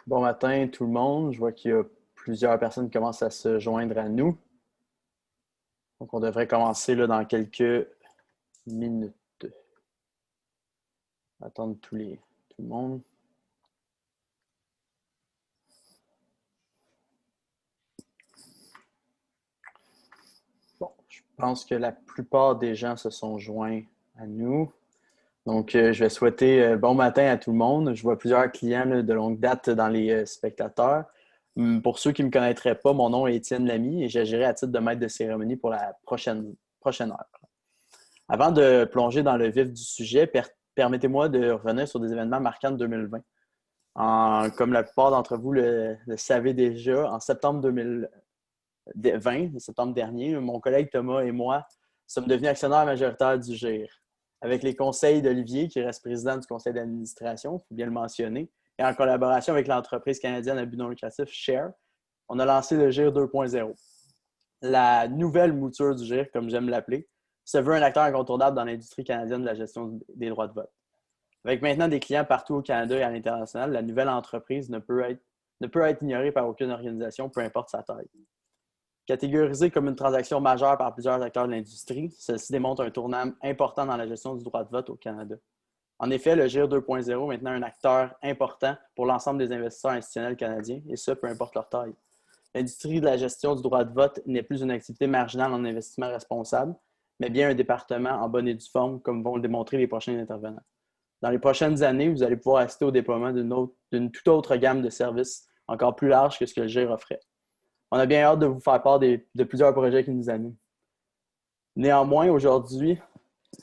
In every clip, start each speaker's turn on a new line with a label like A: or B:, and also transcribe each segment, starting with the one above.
A: Bon matin tout le monde. Je vois qu'il y a plusieurs personnes qui commencent à se joindre à nous. Donc, on devrait commencer là, dans quelques minutes. Attendre tout le monde. Bon, je pense que la plupart des gens se sont joints à nous. Donc, je vais souhaiter bon matin à tout le monde. Je vois plusieurs clients là, de longue date dans les spectateurs. Pour ceux qui ne me connaîtraient pas, mon nom est Étienne Lamy et j'agirai à titre de maître de cérémonie pour la prochaine heure. Avant de plonger dans le vif du sujet, permettez-moi de revenir sur des événements marquants de 2020. Comme la plupart d'entre vous le savez déjà, en septembre 2020, septembre dernier, mon collègue Thomas et moi sommes devenus actionnaires majoritaires du GIR. Avec les conseils d'Olivier, qui reste président du conseil d'administration, il faut bien le mentionner, et en collaboration avec l'entreprise canadienne à but non lucratif Share, on a lancé le GIR 2.0. La nouvelle mouture du GIR, comme j'aime l'appeler, se veut un acteur incontournable dans l'industrie canadienne de la gestion des droits de vote. Avec maintenant des clients partout au Canada et à l'international, la nouvelle entreprise ne peut être ignorée par aucune organisation, peu importe sa taille. Catégorisée comme une transaction majeure par plusieurs acteurs de l'industrie, celle-ci démontre un tournant important dans la gestion du droit de vote au Canada. En effet, le GIR 2.0 est maintenant un acteur important pour l'ensemble des investisseurs institutionnels canadiens, et ce, peu importe leur taille. L'industrie de la gestion du droit de vote n'est plus une activité marginale en investissement responsable, mais bien un département en bonne et due forme, comme vont le démontrer les prochains intervenants. Dans les prochaines années, vous allez pouvoir assister au déploiement d'une toute autre gamme de services encore plus large que ce que le GIR offrait. On a bien hâte de vous faire part de plusieurs projets qui nous animent. Néanmoins, aujourd'hui,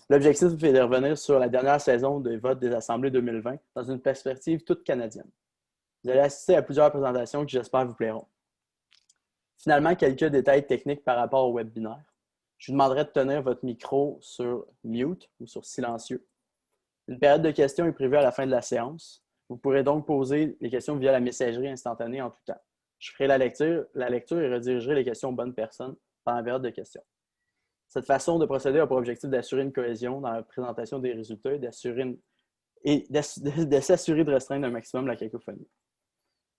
A: l'objectif est de revenir sur la dernière saison des votes des Assemblées 2020 dans une perspective toute canadienne. Vous allez assister à plusieurs présentations qui, j'espère, vous plairont. Finalement, quelques détails techniques par rapport au webinaire. Je vous demanderai de tenir votre micro sur mute ou sur silencieux. Une période de questions est prévue à la fin de la séance. Vous pourrez donc poser les questions via la messagerie instantanée en tout temps. Je ferai la lecture et redirigerai les questions aux bonnes personnes pendant la période de questions. Cette façon de procéder a pour objectif d'assurer une cohésion dans la présentation des résultats et de s'assurer de restreindre un maximum la cacophonie.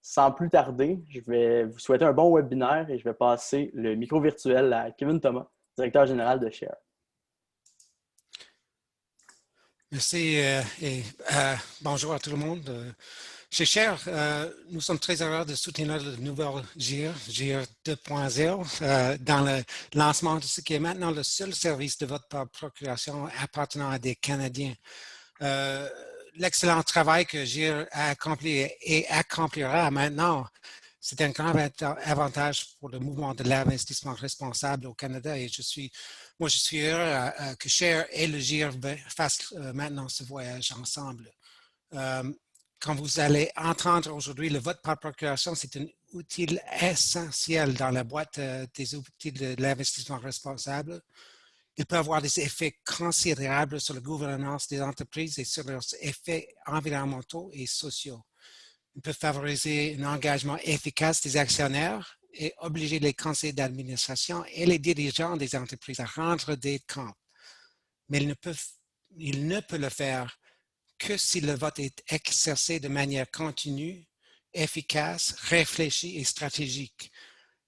A: Sans plus tarder, je vais vous souhaiter un bon webinaire et je vais passer le micro virtuel à Kevin Thomas, directeur général de Share.
B: Merci et bonjour à tout le monde. Chez Share, nous sommes très heureux de soutenir le nouvel GIR 2.0 dans le lancement de ce qui est maintenant le seul service de vote par procuration appartenant à des Canadiens. L'excellent travail que GIR a accompli et accomplira maintenant, c'est un grand avantage pour le mouvement de l'investissement responsable au Canada et je suis heureux que Share et le GIR fassent maintenant ce voyage ensemble. Quand vous allez entendre aujourd'hui, le vote par procuration, c'est un outil essentiel dans la boîte des outils de l'investissement responsable. Il peut avoir des effets considérables sur la gouvernance des entreprises et sur leurs effets environnementaux et sociaux. Il peut favoriser un engagement efficace des actionnaires et obliger les conseils d'administration et les dirigeants des entreprises à rendre des comptes. Mais il ne peut le faire que si le vote est exercé de manière continue, efficace, réfléchie et stratégique.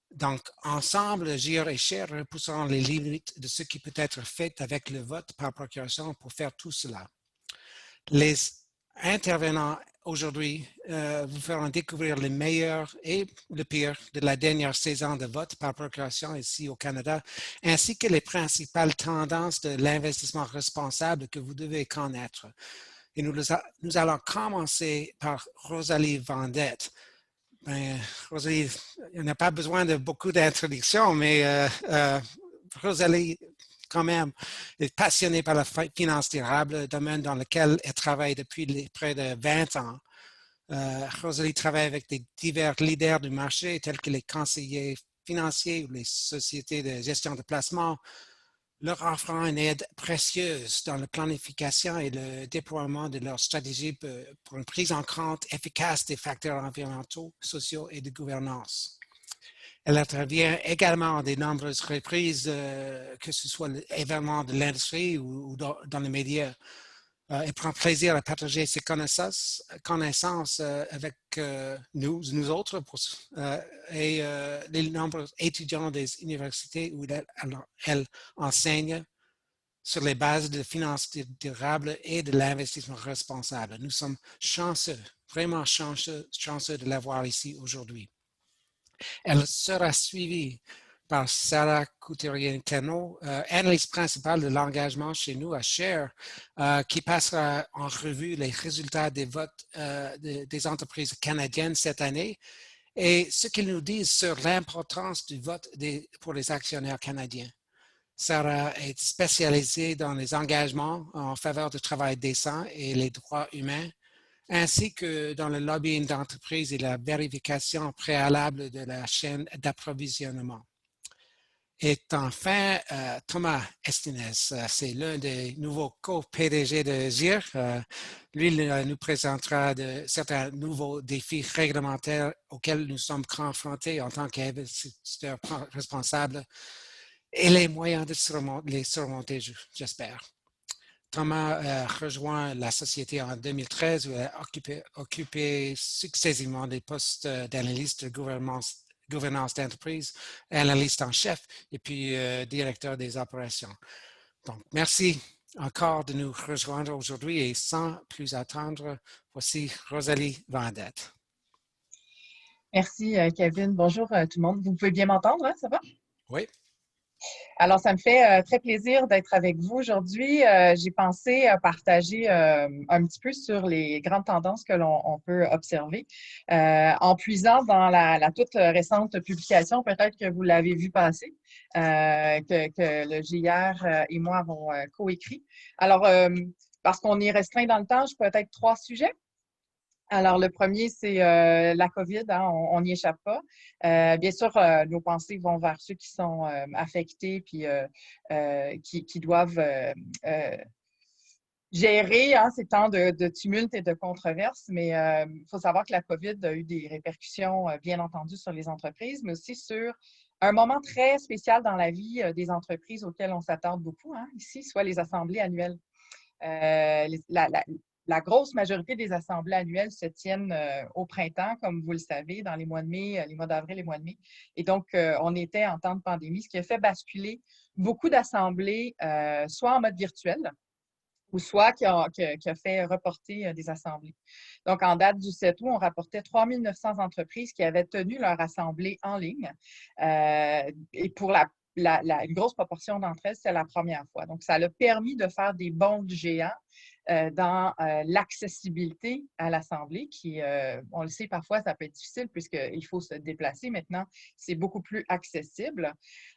B: Donc, ensemble, GIR et Share repousseront les limites de ce qui peut être fait avec le vote par procuration pour faire tout cela. Les intervenants aujourd'hui vous feront découvrir les meilleurs et le pire de la dernière saison de vote par procuration ici au Canada, ainsi que les principales tendances de l'investissement responsable que vous devez connaître. Et nous allons commencer par Rosalie Vendette. Rosalie, il n'y a pas besoin de beaucoup d'introduction, mais Rosalie, quand même, est passionnée par la finance durable, domaine dans lequel elle travaille depuis près de 20 ans. Rosalie travaille avec des divers leaders du marché, tels que les conseillers financiers ou les sociétés de gestion de placement, leur offrant une aide précieuse dans la planification et le déploiement de leur stratégie pour une prise en compte efficace des facteurs environnementaux, sociaux et de gouvernance. Elle intervient également à de nombreuses reprises, que ce soit l'événement de l'industrie ou dans les médias. et prend plaisir à partager ses connaissances avec nous autres et les nombreux étudiants des universités où elle enseigne sur les bases de finances durables et de l'investissement responsable. Nous sommes chanceux, vraiment chanceux de l'avoir ici aujourd'hui. Elle sera suivie par Sarah Couturier-Cano, analyste principale de l'engagement chez nous à Share, qui passera en revue les résultats des votes des entreprises canadiennes cette année et ce qu'ils nous disent sur l'importance du vote pour les actionnaires canadiens. Sarah est spécialisée dans les engagements en faveur du travail décent et les droits humains, ainsi que dans le lobbying d'entreprise et la vérification préalable de la chaîne d'approvisionnement. Et enfin, Thomas Estines, c'est l'un des nouveaux co-PDG de GIR. Lui nous présentera certains nouveaux défis réglementaires auxquels nous sommes confrontés en tant qu'investisseurs responsables et les moyens de les surmonter, j'espère. Thomas rejoint la société en 2013 où il a occupé successivement des postes d'analyste de gouvernance d'entreprise, analyste en chef et puis directeur des opérations. Donc, merci encore de nous rejoindre aujourd'hui et sans plus attendre, voici Rosalie Vendette.
C: Merci, Kevin. Bonjour tout le monde. Vous pouvez bien m'entendre, hein? Ça va?
B: Oui.
C: Alors, ça me fait très plaisir d'être avec vous aujourd'hui. J'ai pensé partager un petit peu sur les grandes tendances que l'on peut observer en puisant dans la toute récente publication, peut-être que vous l'avez vu passer, que le JR et moi avons coécrit. Alors, parce qu'on est restreint dans le temps, je peux peut-être 3 sujets. Alors, le premier, c'est la COVID, hein, on n'y échappe pas. Bien sûr, nos pensées vont vers ceux qui sont affectés puis qui doivent gérer ces temps de tumulte et de controverse. Mais il faut savoir que la COVID a eu des répercussions, bien entendu, sur les entreprises, mais aussi sur un moment très spécial dans la vie des entreprises auxquelles on s'attarde beaucoup, hein, ici, soit les assemblées annuelles. La grosse majorité des assemblées annuelles se tiennent au printemps, comme vous le savez, dans les mois de mai, les mois d'avril et les mois de mai. Et donc, on était en temps de pandémie, ce qui a fait basculer beaucoup d'assemblées, soit en mode virtuel, ou soit qui a fait reporter des assemblées. Donc, en date du 7 août, on rapportait 3 900 entreprises qui avaient tenu leur assemblée en ligne. Et pour une grosse proportion d'entre elles, c'est la première fois. Donc, ça a permis de faire des bonds géants dans l'accessibilité à l'Assemblée, qui, on le sait, parfois, ça peut être difficile puisqu'il faut se déplacer. Maintenant, c'est beaucoup plus accessible.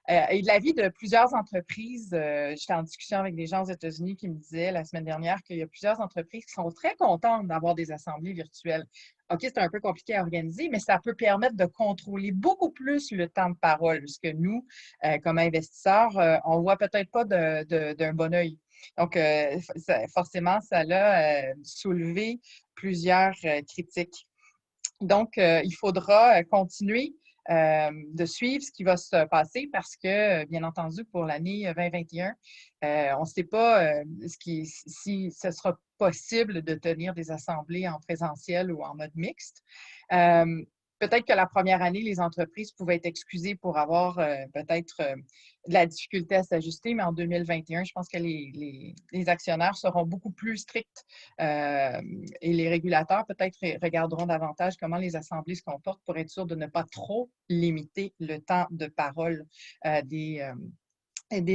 C: Et de l'avis de plusieurs entreprises, j'étais en discussion avec des gens aux États-Unis qui me disaient la semaine dernière qu'il y a plusieurs entreprises qui sont très contentes d'avoir des assemblées virtuelles. OK, c'est un peu compliqué à organiser, mais ça peut permettre de contrôler beaucoup plus le temps de parole, ce que nous, comme investisseurs, on ne voit peut-être pas d'un bon œil. Donc, forcément, ça a soulevé plusieurs critiques. Donc, il faudra continuer de suivre ce qui va se passer parce que, bien entendu, pour l'année 2021, on ne sait pas si ce sera possible de tenir des assemblées en présentiel ou en mode mixte. Peut-être que la première année, les entreprises pouvaient être excusées pour avoir peut-être de la difficulté à s'ajuster, mais en 2021, je pense que les actionnaires seront beaucoup plus stricts et les régulateurs peut-être regarderont davantage comment les assemblées se comportent pour être sûr de ne pas trop limiter le temps de parole des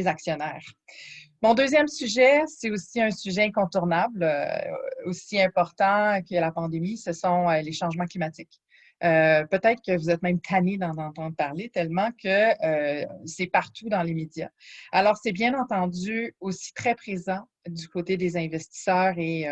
C: actionnaires. Mon deuxième sujet, c'est aussi un sujet incontournable, aussi important que la pandémie, ce sont les changements climatiques. Peut-être que vous êtes même tanné d'en entendre parler tellement que c'est partout dans les médias. Alors, c'est bien entendu aussi très présent du côté des investisseurs et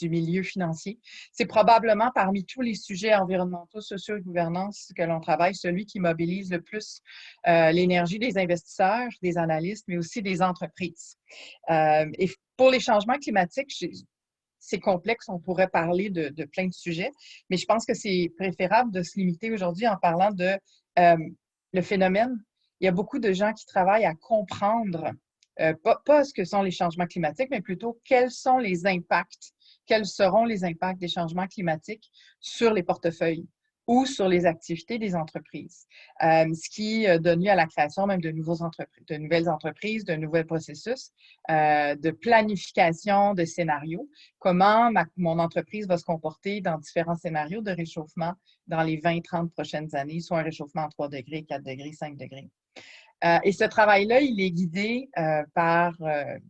C: du milieu financier. C'est probablement parmi tous les sujets environnementaux, sociaux et gouvernance que l'on travaille, celui qui mobilise le plus l'énergie des investisseurs, des analystes, mais aussi des entreprises. Et pour les changements climatiques, c'est complexe, on pourrait parler de plein de sujets, mais je pense que c'est préférable de se limiter aujourd'hui en parlant de le phénomène. Il y a beaucoup de gens qui travaillent à comprendre pas ce que sont les changements climatiques, mais plutôt quels seront les impacts des changements climatiques sur les portefeuilles ou sur les activités des entreprises, ce qui donne lieu à la création même de nouvelles entreprises, de nouveaux processus, de planification de scénarios, comment mon entreprise va se comporter dans différents scénarios de réchauffement dans les 20-30 prochaines années, soit un réchauffement à 3 degrés, 4 degrés, 5 degrés. Et ce travail-là, il est guidé par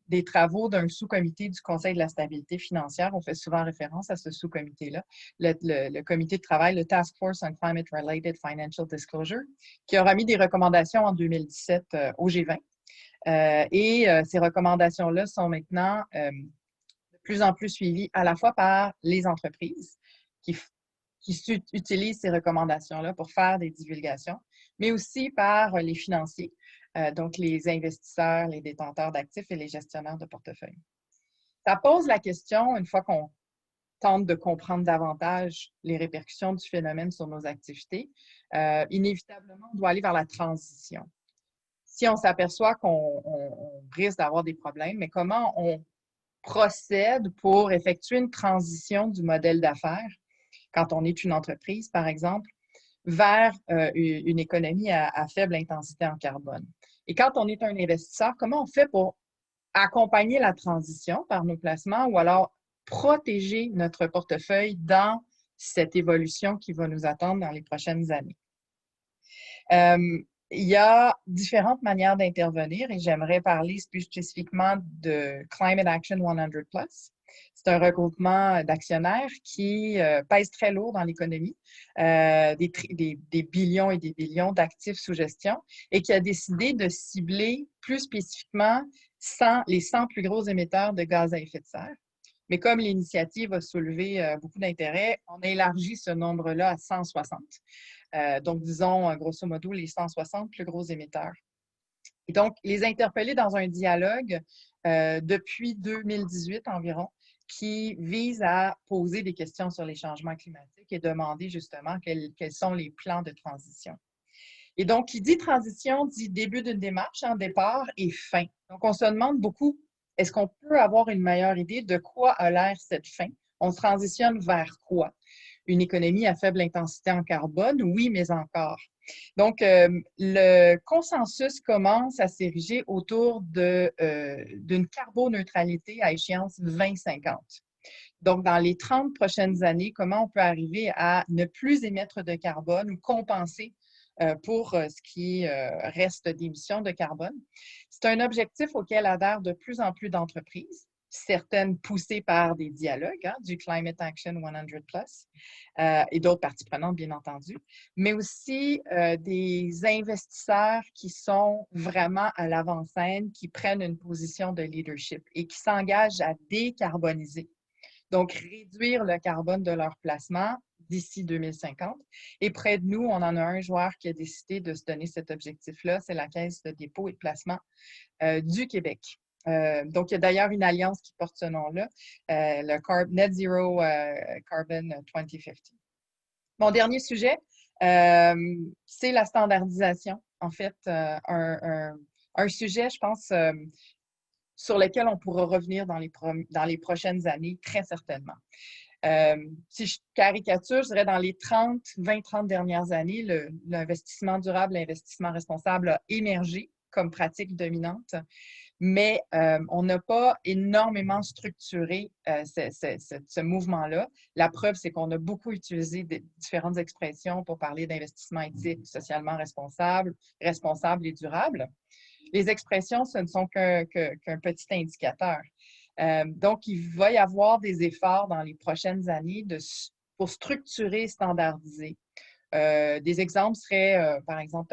C: des travaux d'un sous-comité du Conseil de la stabilité financière. On fait souvent référence à ce sous-comité-là, le comité de travail, le Task Force on Climate-Related Financial Disclosure, qui aura mis des recommandations en 2017 au G20. Ces recommandations-là sont maintenant de plus en plus suivies à la fois par les entreprises qui utilisent ces recommandations-là pour faire des divulgations, mais aussi par les financiers, donc les investisseurs, les détenteurs d'actifs et les gestionnaires de portefeuille. Ça pose la question, une fois qu'on tente de comprendre davantage les répercussions du phénomène sur nos activités, inévitablement, on doit aller vers la transition. Si on s'aperçoit qu'on risque d'avoir des problèmes, mais comment on procède pour effectuer une transition du modèle d'affaires quand on est une entreprise, par exemple, vers une économie à faible intensité en carbone. Et quand on est un investisseur, comment on fait pour accompagner la transition par nos placements ou alors protéger notre portefeuille dans cette évolution qui va nous attendre dans les prochaines années? Il y a différentes manières d'intervenir et j'aimerais parler plus spécifiquement de Climate Action 100+. C'est un regroupement d'actionnaires qui pèse très lourd dans l'économie, des billions et des billions d'actifs sous gestion et qui a décidé de cibler plus spécifiquement les 100 plus gros émetteurs de gaz à effet de serre. Mais comme l'initiative a soulevé beaucoup d'intérêt, on a élargi ce nombre-là à 160. Donc, disons, grosso modo, les 160 plus gros émetteurs. Et donc, les interpeller dans un dialogue depuis 2018 environ, qui vise à poser des questions sur les changements climatiques et demander justement quels sont les plans de transition. Et donc, qui dit transition, dit début d'une démarche, départ et fin. Donc, on se demande beaucoup, est-ce qu'on peut avoir une meilleure idée de quoi a l'air cette fin? On se transitionne vers quoi? Une économie à faible intensité en carbone? Oui, mais encore. Donc, le consensus commence à s'ériger autour d'une carboneutralité à échéance 2050. Donc, dans les 30 prochaines années, comment on peut arriver à ne plus émettre de carbone ou compenser pour ce qui reste d'émissions de carbone. C'est un objectif auquel adhèrent de plus en plus d'entreprises, certaines poussées par des dialogues, du Climate Action 100+, et d'autres parties prenantes, bien entendu, mais aussi des investisseurs qui sont vraiment à l'avant-scène, qui prennent une position de leadership et qui s'engagent à décarboniser. Donc, réduire le carbone de leur placement d'ici 2050. Et près de nous, on en a un joueur qui a décidé de se donner cet objectif-là, c'est la Caisse de dépôt et de placement du Québec. Donc, il y a d'ailleurs une alliance qui porte ce nom-là, le Net Zero Carbon 2050. Mon dernier sujet, c'est la standardisation. En fait, un sujet, je pense, sur lequel on pourra revenir dans les prochaines années, très certainement. Si je caricature, je dirais dans les 20-30 dernières années, l'investissement durable, l'investissement responsable a émergé comme pratique dominante, mais on n'a pas énormément structuré ce mouvement-là. La preuve, c'est qu'on a beaucoup utilisé différentes expressions pour parler d'investissement éthique, socialement responsable et durable. Les expressions, ce ne sont qu'un petit indicateur. Donc, il va y avoir des efforts dans les prochaines années pour structurer et standardiser. Des exemples seraient, par exemple,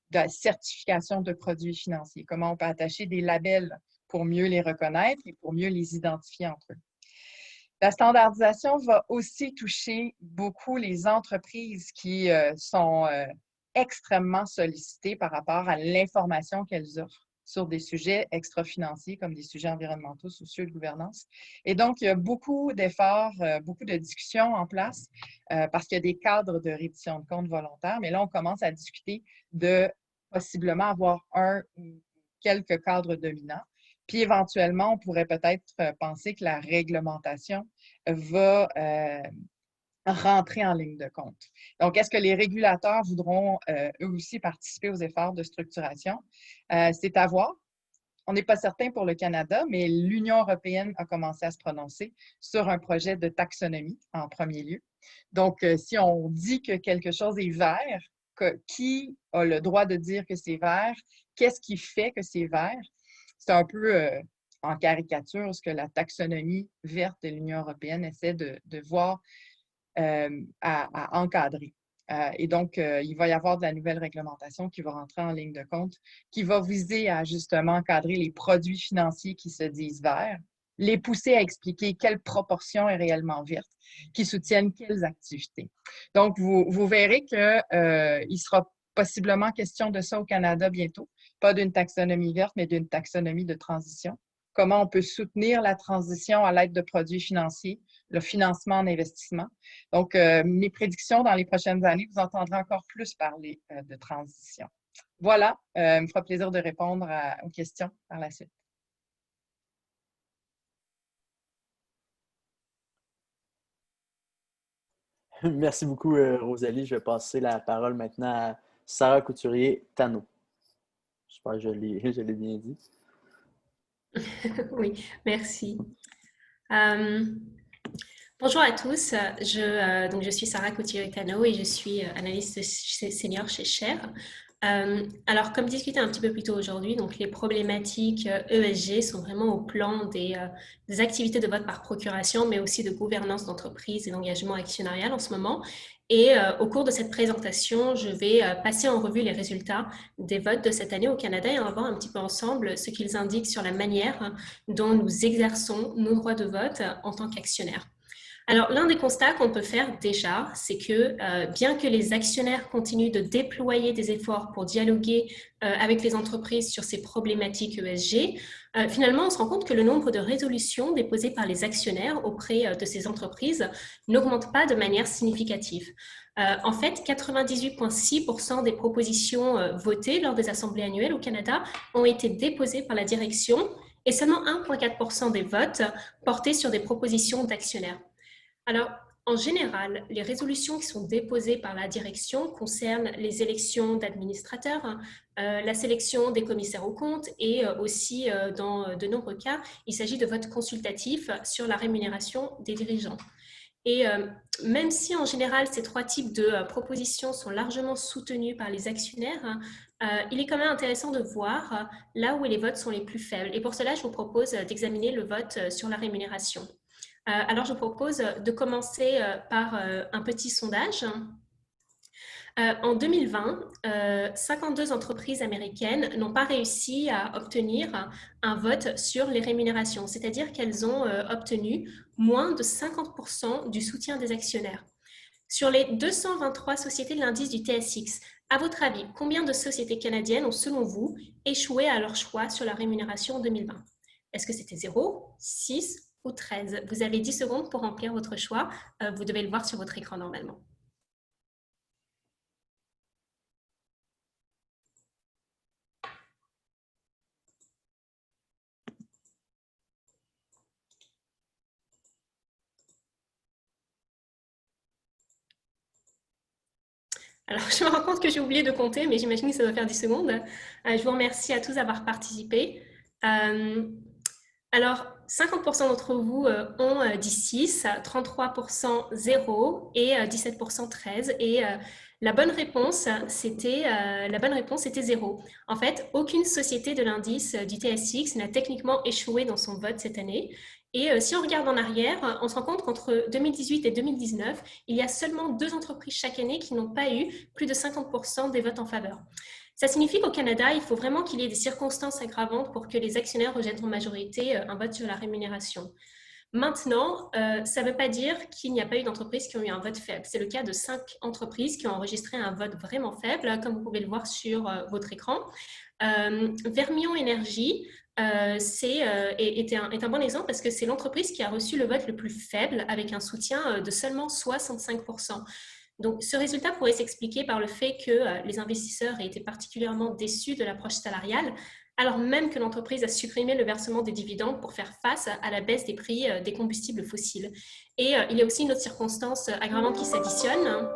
C: de la certification de produits financiers. Comment on peut attacher des labels pour mieux les reconnaître et pour mieux les identifier entre eux. La standardisation va aussi toucher beaucoup les entreprises qui sont extrêmement sollicitées par rapport à l'information qu'elles offrent sur des sujets extra-financiers comme des sujets environnementaux, sociaux et de gouvernance. Et donc, il y a beaucoup d'efforts, beaucoup de discussions en place parce qu'il y a des cadres de reddition de comptes volontaires. Mais là, on commence à discuter de possiblement avoir un ou quelques cadres dominants. Puis éventuellement, on pourrait peut-être penser que la réglementation va rentrer en ligne de compte. Donc, est-ce que les régulateurs voudront eux aussi participer aux efforts de structuration? C'est à voir. On n'est pas certain pour le Canada, mais l'Union européenne a commencé à se prononcer sur un projet de taxonomie en premier lieu. Donc, si on dit que quelque chose est vert, qui a le droit de dire que c'est vert? Qu'est-ce qui fait que c'est vert? C'est un peu en caricature ce que la taxonomie verte de l'Union européenne essaie de voir à encadrer. Et donc, il va y avoir de la nouvelle réglementation qui va rentrer en ligne de compte, qui va viser à justement encadrer les produits financiers qui se disent verts, les pousser à expliquer quelle proportion est réellement verte, qui soutiennent quelles activités. Donc, vous verrez qu'il sera possiblement question de ça au Canada bientôt, pas d'une taxonomie verte, mais d'une taxonomie de transition. Comment on peut soutenir la transition à l'aide de produits financiers, le financement en investissement. Donc, mes prédictions dans les prochaines années, vous entendrez encore plus parler de transition. Voilà, il me fera plaisir de répondre aux questions par la suite.
A: Merci beaucoup, Rosalie. Je vais passer la parole maintenant à Sarah Couturier-Tano. J'espère que je l'ai bien dit.
D: Oui, merci. Bonjour à tous, je suis Sarah Couturier-Tano et je suis analyste senior chez Share. Alors, comme discuté un petit peu plus tôt aujourd'hui, donc les problématiques ESG sont vraiment au plan des activités de vote par procuration, mais aussi de gouvernance d'entreprise et d'engagement actionnarial en ce moment. Et au cours de cette présentation, je vais passer en revue les résultats des votes de cette année au Canada et on va voir un petit peu ensemble ce qu'ils indiquent sur la manière dont nous exerçons nos droits de vote en tant qu'actionnaires. Alors, l'un des constats qu'on peut faire déjà, c'est que bien que les actionnaires continuent de déployer des efforts pour dialoguer avec les entreprises sur ces problématiques ESG, finalement, on se rend compte que le nombre de résolutions déposées par les actionnaires auprès de ces entreprises n'augmente pas de manière significative. En fait, 98,6% des propositions votées lors des assemblées annuelles au Canada ont été déposées par la direction et seulement 1,4% des votes portaient sur des propositions d'actionnaires. Alors, en général, les résolutions qui sont déposées par la direction concernent les élections d'administrateurs, la sélection des commissaires aux comptes et aussi, dans de nombreux cas, il s'agit de votes consultatifs sur la rémunération des dirigeants. Et même si en général ces trois types de propositions sont largement soutenus par les actionnaires, il est quand même intéressant de voir là où les votes sont les plus faibles. Et pour cela, je vous propose d'examiner le vote sur la rémunération. Alors, je vous propose de commencer par un petit sondage. En 2020, 52 entreprises américaines n'ont pas réussi à obtenir un vote sur les rémunérations, c'est-à-dire qu'elles ont obtenu moins de 50% du soutien des actionnaires. Sur les 223 sociétés de l'indice du TSX, à votre avis, combien de sociétés canadiennes ont, selon vous, échoué à leur choix sur la rémunération en 2020? Est-ce que c'était 0, 6 ou 13? Vous avez 10 secondes pour remplir votre choix. Vous devez le voir sur votre écran normalement. Alors, je me rends compte que j'ai oublié de compter, mais j'imagine que ça doit faire 10 secondes. Je vous remercie à tous d'avoir participé. Alors, 50% d'entre vous ont dit 6, 33% 0 et 17% 13. Et la bonne réponse, c'était 0. En fait, aucune société de l'indice du TSX n'a techniquement échoué dans son vote cette année. Et si on regarde en arrière, on se rend compte qu'entre 2018 et 2019, il y a seulement 2 entreprises chaque année qui n'ont pas eu plus de 50% des votes en faveur. Ça signifie qu'au Canada, il faut vraiment qu'il y ait des circonstances aggravantes pour que les actionnaires rejettent en majorité un vote sur la rémunération. Maintenant, ça ne veut pas dire qu'il n'y a pas eu d'entreprises qui ont eu un vote faible. C'est le cas de 5 entreprises qui ont enregistré un vote vraiment faible, comme vous pouvez le voir sur votre écran. Vermillon Énergie est un bon exemple parce que c'est l'entreprise qui a reçu le vote le plus faible avec un soutien de seulement 65%. Donc, ce résultat pourrait s'expliquer par le fait que les investisseurs aient été particulièrement déçus de l'approche salariale, alors même que l'entreprise a supprimé le versement des dividendes pour faire face à la baisse des prix des combustibles fossiles. Et il y a aussi une autre circonstance aggravante qui s'additionne,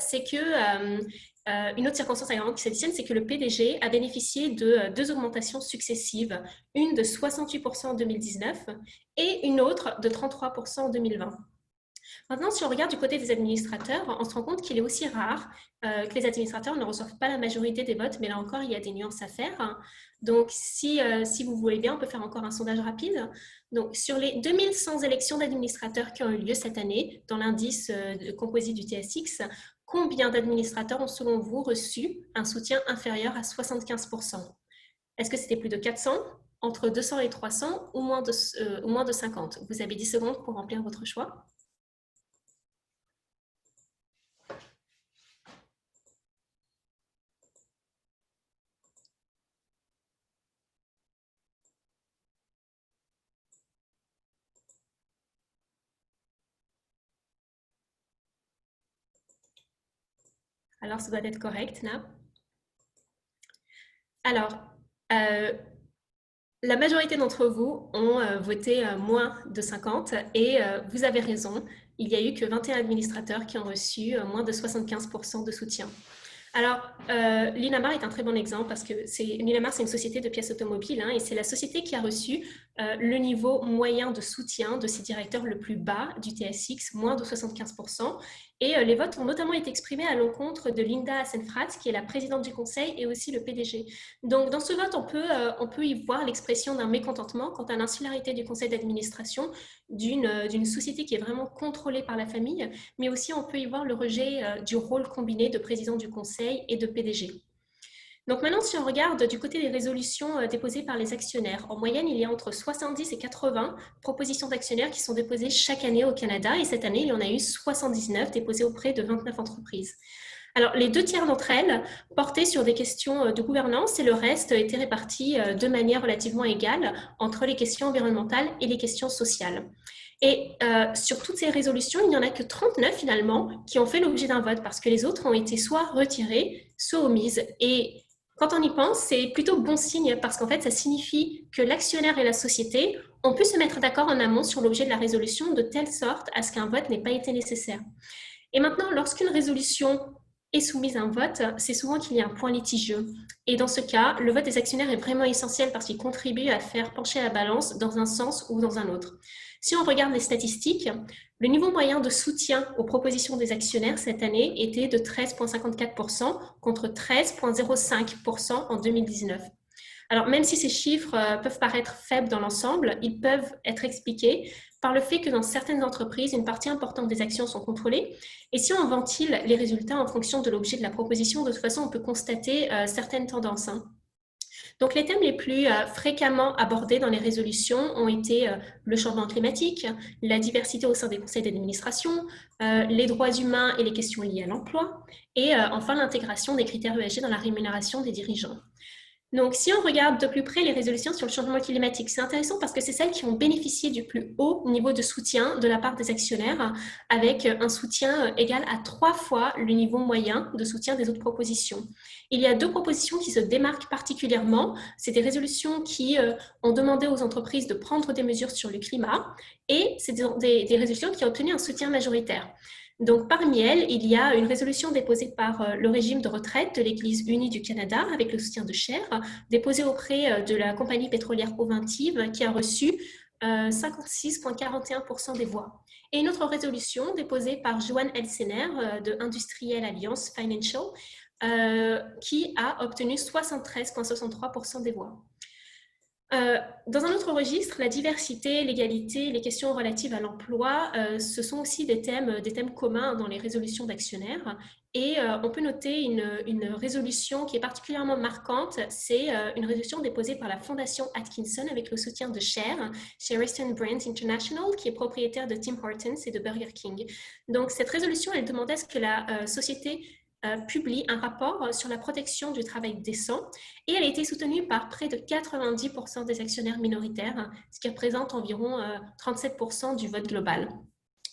D: c'est que le PDG a bénéficié de 2 augmentations successives, une de 68% en 2019 et une autre de 33% en 2020. Maintenant, si on regarde du côté des administrateurs, on se rend compte qu'il est aussi rare que les administrateurs ne reçoivent pas la majorité des votes, mais là encore, il y a des nuances à faire. Donc, si vous voulez bien, on peut faire encore un sondage rapide. Donc, sur les 2100 élections d'administrateurs qui ont eu lieu cette année, dans l'indice composite du TSX, combien d'administrateurs ont, selon vous, reçu un soutien inférieur à 75%? Est-ce que c'était plus de 400, entre 200 et 300 ou moins de 50? Vous avez 10 secondes pour remplir votre choix. Alors, ça doit être correct, Nab. Alors, la majorité d'entre vous ont voté moins de 50 et vous avez raison, il n'y a eu que 21 administrateurs qui ont reçu moins de 75% de soutien. Alors, Linamar est un très bon exemple parce que Linamar, c'est une société de pièces automobiles et c'est la société qui a reçu le niveau moyen de soutien de ses directeurs le plus bas du TSX, moins de 75%. Et les votes ont notamment été exprimés à l'encontre de Linda Hasenfratz, qui est la présidente du conseil et aussi le PDG. Donc, dans ce vote, on peut y voir l'expression d'un mécontentement quant à l'insularité du conseil d'administration d'une société qui est vraiment contrôlée par la famille, mais aussi on peut y voir le rejet du rôle combiné de président du conseil et de PDG. Donc maintenant, si on regarde du côté des résolutions déposées par les actionnaires, en moyenne, il y a entre 70 et 80 propositions d'actionnaires qui sont déposées chaque année au Canada, et cette année, il y en a eu 79 déposées auprès de 29 entreprises. Alors, les 2 tiers d'entre elles portaient sur des questions de gouvernance et le reste était réparti de manière relativement égale entre les questions environnementales et les questions sociales. Et sur toutes ces résolutions, il n'y en a que 39 finalement qui ont fait l'objet d'un vote parce que les autres ont été soit retirées, soit omises. Et quand on y pense, c'est plutôt bon signe parce qu'en fait, ça signifie que l'actionnaire et la société ont pu se mettre d'accord en amont sur l'objet de la résolution de telle sorte à ce qu'un vote n'ait pas été nécessaire. Et maintenant, lorsqu'une résolution est soumise à un vote, c'est souvent qu'il y a un point litigieux. Et dans ce cas, le vote des actionnaires est vraiment essentiel parce qu'il contribue à faire pencher la balance dans un sens ou dans un autre. Si on regarde les statistiques, le niveau moyen de soutien aux propositions des actionnaires cette année était de 13,54% contre 13,05% en 2019. Alors, même si ces chiffres peuvent paraître faibles dans l'ensemble, ils peuvent être expliqués par le fait que dans certaines entreprises, une partie importante des actions sont contrôlées. Et si on ventile les résultats en fonction de l'objet de la proposition, de toute façon, on peut constater certaines tendances. Donc, les thèmes les plus fréquemment abordés dans les résolutions ont été le changement climatique, la diversité au sein des conseils d'administration, les droits humains et les questions liées à l'emploi, et enfin l'intégration des critères ESG dans la rémunération des dirigeants. Donc, si on regarde de plus près les résolutions sur le changement climatique, c'est intéressant parce que c'est celles qui ont bénéficié du plus haut niveau de soutien de la part des actionnaires, avec un soutien égal à 3 fois le niveau moyen de soutien des autres propositions. Il y a 2 propositions qui se démarquent particulièrement. C'est des résolutions qui ont demandé aux entreprises de prendre des mesures sur le climat et c'est des résolutions qui ont obtenu un soutien majoritaire. Donc, parmi elles, il y a une résolution déposée par le régime de retraite de l'Église unie du Canada avec le soutien de Cher, déposée auprès de la compagnie pétrolière Ovintiv qui a reçu 56,41% des voix. Et une autre résolution déposée par Johan Elsener de Industriel Alliance Financial qui a obtenu 73,63% des voix. Dans un autre registre, la diversité, l'égalité, les questions relatives à l'emploi, ce sont aussi des thèmes communs dans les résolutions d'actionnaires. Et on peut noter une résolution qui est particulièrement marquante. C'est une résolution déposée par la Fondation Atkinson avec le soutien de Cher, Sheriston Brands International, qui est propriétaire de Tim Hortons et de Burger King. Donc, cette résolution, elle demandait à ce que la société publie un rapport sur la protection du travail décent et elle a été soutenue par près de 90% des actionnaires minoritaires, ce qui représente environ 37% du vote global.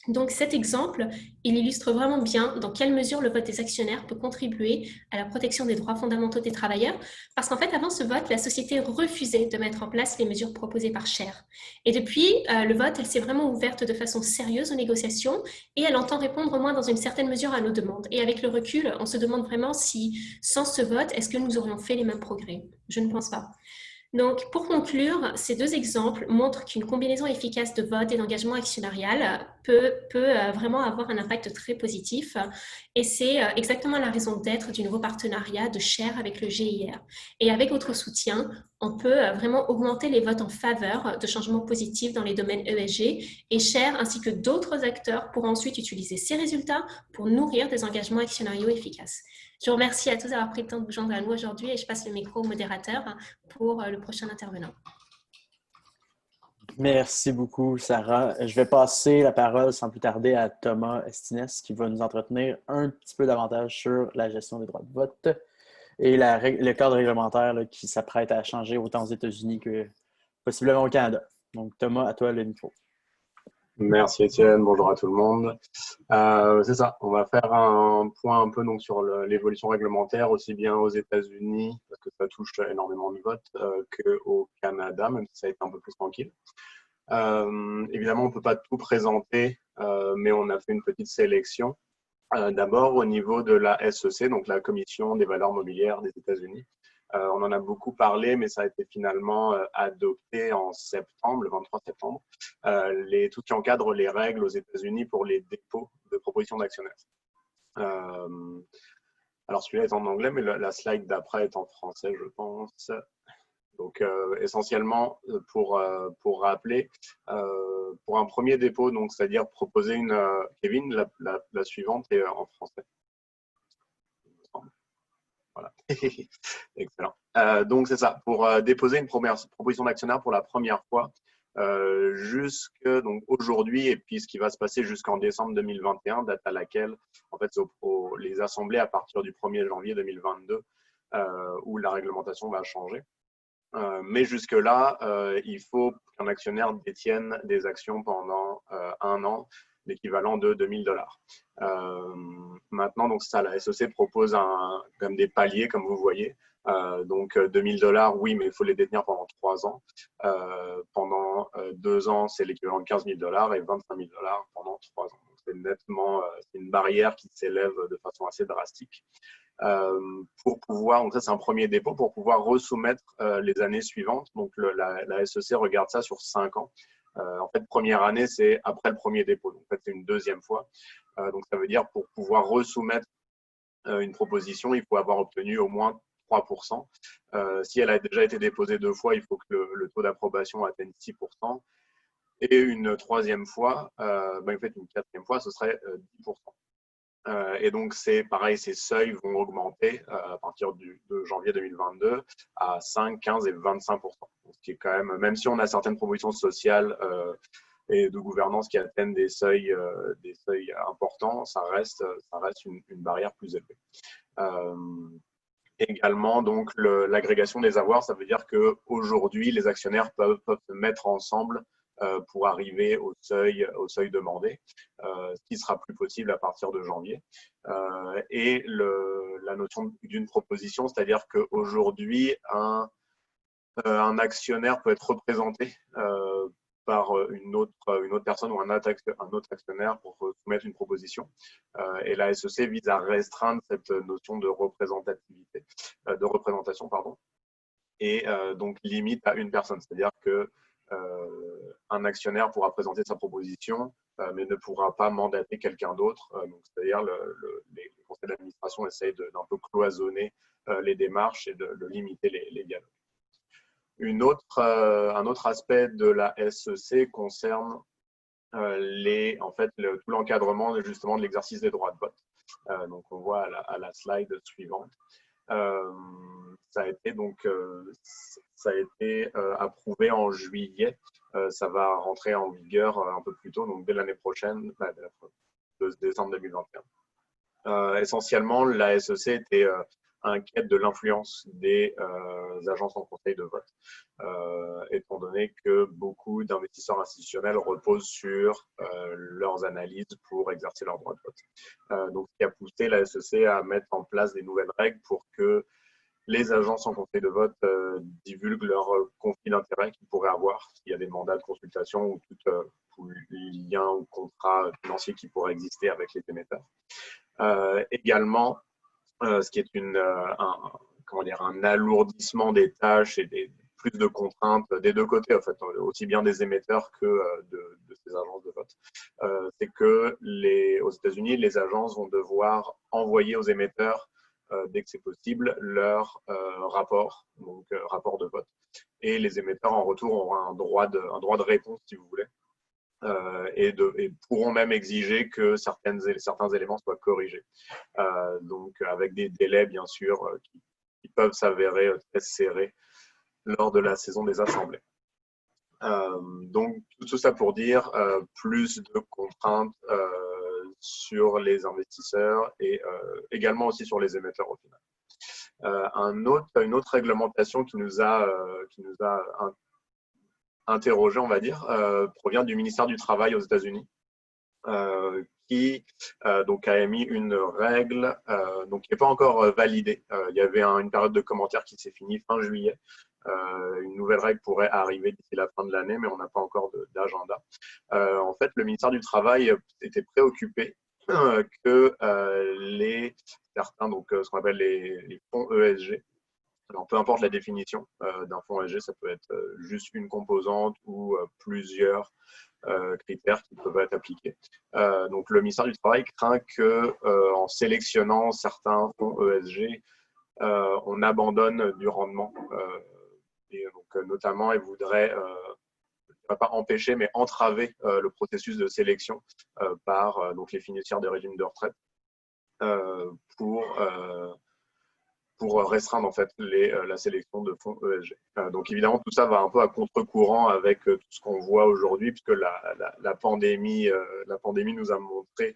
D: Donc cet exemple, il illustre vraiment bien dans quelle mesure le vote des actionnaires peut contribuer à la protection des droits fondamentaux des travailleurs, parce qu'en fait, avant ce vote, la société refusait de mettre en place les mesures proposées par Cher. Et depuis le vote, elle s'est vraiment ouverte de façon sérieuse aux négociations et elle entend répondre au moins dans une certaine mesure à nos demandes. Et avec le recul, on se demande vraiment si, sans ce vote, est-ce que nous aurions fait les mêmes progrès? Je ne pense pas. Donc, pour conclure, ces deux exemples montrent qu'une combinaison efficace de vote et d'engagement actionnarial peut vraiment avoir un impact très positif. Et c'est exactement la raison d'être du nouveau partenariat de Cher avec le GIR. Et avec votre soutien, on peut vraiment augmenter les votes en faveur de changements positifs dans les domaines ESG. Et Cher ainsi que d'autres acteurs pourront ensuite utiliser ces résultats pour nourrir des engagements actionnariaux efficaces. Je vous remercie à tous d'avoir pris le temps de vous joindre à nous aujourd'hui et je passe le micro au modérateur pour le prochain intervenant.
A: Merci beaucoup, Sarah. Je vais passer la parole sans plus tarder à Thomas Estines qui va nous entretenir un petit peu davantage sur la gestion des droits de vote et le cadre réglementaire là, qui s'apprête à changer autant aux États-Unis que possiblement au Canada. Donc, Thomas, à toi le micro.
E: Merci Étienne, bonjour à tout le monde. C'est ça, on va faire un point un peu donc, sur l'évolution réglementaire, aussi bien aux États-Unis, parce que ça touche énormément de votes, qu'au Canada, même si ça a été un peu plus tranquille. Évidemment, on ne peut pas tout présenter, mais on a fait une petite sélection. D'abord, au niveau de la SEC, donc la Commission des valeurs mobilières des États-Unis. On en a beaucoup parlé, mais ça a été finalement adopté en septembre, le 23 septembre, tout ce qui encadre les règles aux États-Unis pour les dépôts de propositions d'actionnaires. Alors, celui-là est en anglais, mais la slide d'après est en français, je pense. Donc, essentiellement, pour rappeler, pour un premier dépôt, donc c'est-à-dire proposer une… Kevin, la suivante est en français. Voilà. Excellent. Donc, c'est ça. Pour déposer une proposition d'actionnaire pour la première fois, jusque donc aujourd'hui, et puis ce qui va se passer jusqu'en décembre 2021, date à laquelle, en fait, les assemblées à partir du 1er janvier 2022, où la réglementation va changer. Mais jusque-là, il faut qu'un actionnaire détienne des actions pendant 1 an, l'équivalent de $2000. Maintenant, donc ça, la SEC propose comme des paliers, comme vous voyez. Donc $2000, oui, mais il faut les détenir pendant 3 ans. Pendant 2 ans, c'est l'équivalent de $15000 et $25000 pendant 3 ans. C'est nettement une barrière qui s'élève de façon assez drastique. Pour pouvoir, donc ça c'est un premier dépôt, pour pouvoir resoumettre les années suivantes. Donc la SEC regarde ça sur 5 ans. En fait, première année, c'est après le premier dépôt. Donc, en fait, c'est une deuxième fois. Donc, ça veut dire pour pouvoir resoumettre une proposition, il faut avoir obtenu au moins 3%. Si elle a déjà été déposée 2 fois, il faut que le taux d'approbation atteigne 6%. Et une troisième fois, en fait, une quatrième fois, ce serait 10%. Et donc, c'est pareil, ces seuils vont augmenter à partir de janvier 2022 à 5, 15 et 25%. Ce qui est quand même si on a certaines propositions sociales et de gouvernance qui atteignent des seuils importants, ça reste une barrière plus élevée. Également, donc, l'agrégation des avoirs, ça veut dire qu'aujourd'hui, les actionnaires peuvent se mettre ensemble pour arriver au seuil demandé, ce qui sera plus possible à partir de janvier. Et la notion d'une proposition, c'est-à-dire qu'aujourd'hui, un actionnaire peut être représenté par une autre personne ou un autre actionnaire pour soumettre une proposition. Et la SEC vise à restreindre cette notion de représentation, et donc limite à une personne. C'est-à-dire que un actionnaire pourra présenter sa proposition, mais ne pourra pas mandater quelqu'un d'autre. C'est-à-dire les conseils d'administration essayent d'un peu cloisonner les démarches et de limiter les dialogues. Un autre aspect de la SEC concerne tout l'encadrement justement de l'exercice des droits de vote. Donc on voit à la slide suivante. Ça a été approuvé en juillet. Ça va rentrer en vigueur un peu plus tôt, donc dès l'année prochaine, de décembre 2021. Essentiellement, la SEC était inquiète de l'influence des agences en conseil de vote, étant donné que beaucoup d'investisseurs institutionnels reposent sur leurs analyses pour exercer leur droit de vote. Donc, ce qui a poussé la SEC à mettre en place des nouvelles règles pour que les agences en conseil de vote divulguent leurs conflits d'intérêts qu'ils pourraient avoir, s'il y a des mandats de consultation ou tout lien ou contrat financier qui pourrait exister avec les émetteurs. Également, ce qui est un alourdissement des tâches et plus de contraintes des deux côtés, en fait, aussi bien des émetteurs que de ces agences de vote. C'est que aux États-Unis, les agences vont devoir envoyer aux émetteurs dès que c'est possible, leur rapport de vote. Et les émetteurs, en retour, auront un droit de réponse, si vous voulez, et pourront même exiger que certains éléments soient corrigés. Donc, avec des délais, bien sûr, qui peuvent s'avérer très serrés lors de la saison des assemblées. Donc, tout ça pour dire plus de contraintes sur les investisseurs et également aussi sur les émetteurs au final. Une autre réglementation qui nous a interrogé, on va dire, provient du ministère du Travail aux États-Unis, qui donc a émis une règle donc qui n'est pas encore validée. Il y avait une période de commentaires qui s'est finie fin juillet. Une nouvelle règle pourrait arriver d'ici la fin de l'année, mais on n'a pas encore d'agenda. En fait, le ministère du Travail était préoccupé que certains, donc ce qu'on appelle les fonds ESG, alors peu importe la définition d'un fonds ESG, ça peut être juste une composante ou plusieurs critères qui peuvent être appliqués. Donc le ministère du Travail craint que en sélectionnant certains fonds ESG, on abandonne du rendement. Et donc notamment, il voudrait pas empêcher, mais entraver le processus de sélection par donc les fiduciaires des régimes de retraite pour restreindre en fait la sélection de fonds ESG. Donc évidemment, tout ça va un peu à contre-courant avec tout ce qu'on voit aujourd'hui, puisque la pandémie nous a montré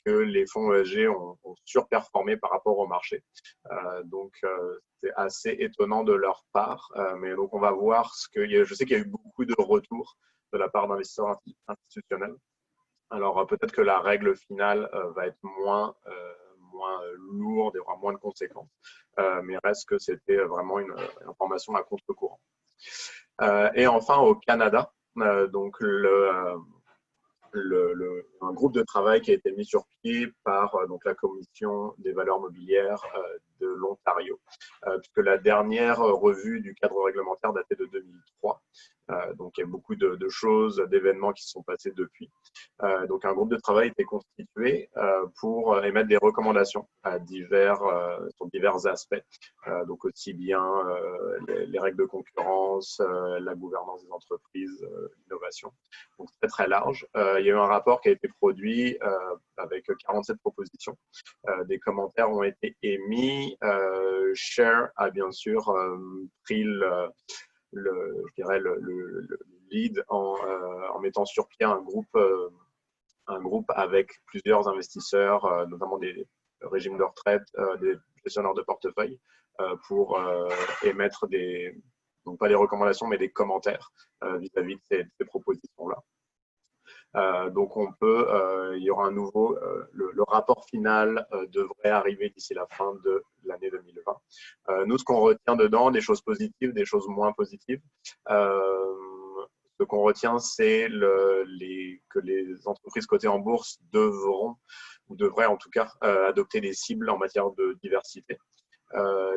E: que les fonds ESG ont surperformé par rapport au marché. Donc c'est assez étonnant de leur part, mais donc on va voir je sais qu'il y a eu beaucoup de retours de la part d'investisseurs institutionnels. Alors peut-être que la règle finale va être moins lourde et aura moins de conséquences, mais reste que c'était vraiment une information à contre-courant. Et enfin, au Canada, donc un groupe de travail qui a été mis sur pied par donc la Commission des valeurs mobilières de l'Ontario, puisque la dernière revue du cadre réglementaire datait de 2003. Donc, il y a beaucoup de choses, d'événements qui se sont passés depuis. Donc, un groupe de travail a été constitué pour émettre des recommandations sur divers aspects. Donc, aussi bien les règles de concurrence, la gouvernance des entreprises, l'innovation. Donc, très, très large. Il y a eu un rapport qui a été produit avec 47 propositions. Des commentaires ont été émis. Share a bien sûr pris le lead en mettant sur pied un groupe avec plusieurs investisseurs, notamment des régimes de retraite, des gestionnaires de portefeuille, pour émettre donc pas des recommandations, mais des commentaires vis-à-vis de ces propositions-là. Donc il y aura un nouveau, le rapport final devrait arriver d'ici la fin de l'année 2020. Nous, ce qu'on retient dedans, des choses positives, des choses moins positives. Ce qu'on retient, c'est que les entreprises cotées en bourse devraient en tout cas adopter des cibles en matière de diversité.